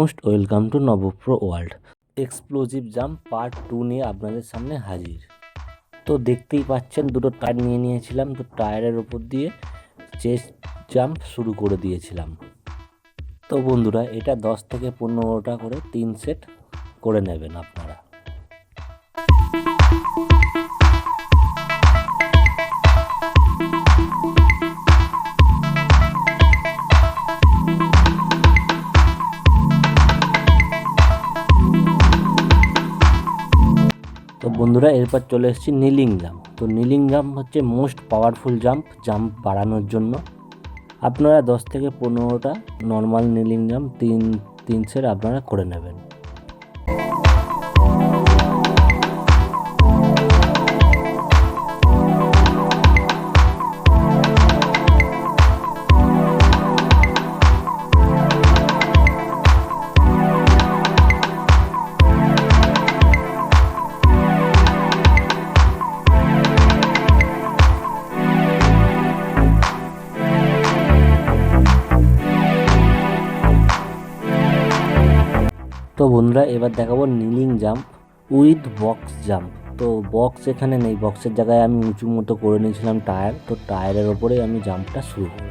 Most welcome to নবপ্রো world. Explosive jump part 2 নিয়ে আপনাদের সামনে হাজির। তো দেখতেই পাচ্ছেন দুটো টায়ার নিয়ে নিয়েছিলাম, তো টায়ারের ওপর দিয়ে চেস্ট জাম্প শুরু করে দিয়েছিলাম। তো বন্ধুরা, এটা 10 থেকে 15টা করে 3 সেট করে নেবেন আপনারা। তো বন্ধুরা, এরপর চলে এসেছি নিলিং জাম্প। তো নিলিং জাম্প হচ্ছে মোস্ট পাওয়ারফুল জাম্প বাড়ানোর জন্য। আপনারা 10 থেকে 15টা নর্মাল নিলিং জাম্প তিন সেট আপনারা করে নেবেন। তো বন্ধুরা, এবার দেখাবো নিলিং জাম্প উইথ বক্স জাম্প। তো বক্স এখানে নেই, বক্সের জায়গায় আমি উঁচু মতো করে নিয়েছিলাম টায়ার। তো টায়ারের ওপরেই আমি জাম্পটা শুরু করব।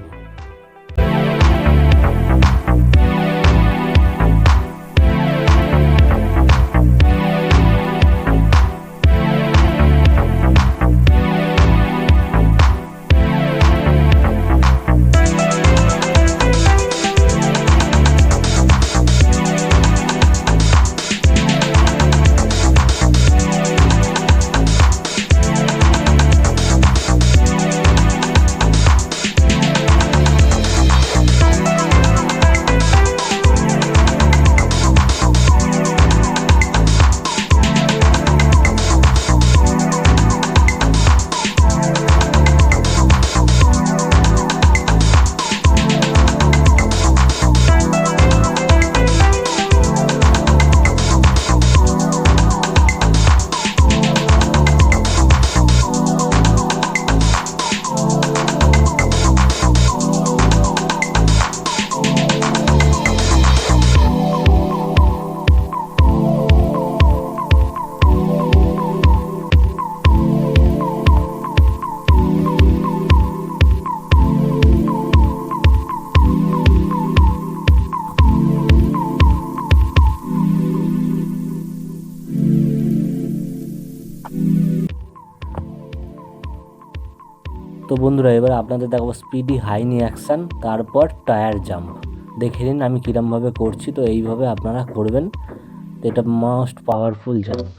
তো বন্ধুরা, এবার আপনাদের দেখাবো স্পিডি হাই নি অ্যাকশান, তারপর টায়ার জাম্প। দেখে নিন আমি কীরমভাবে করছি। তো এইভাবে আপনারা করবেন। তো এটা মোস্ট পাওয়ারফুল জাম্প।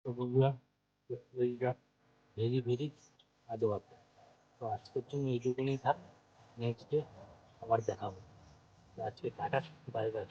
তো বন্ধুরা, ভেরি ভেরি আদর। তো আজকের জন্য এইটুকুনি থাক। নেক্সট ডে আবার দেখাবো। আজকে টাটা, বাই বাই।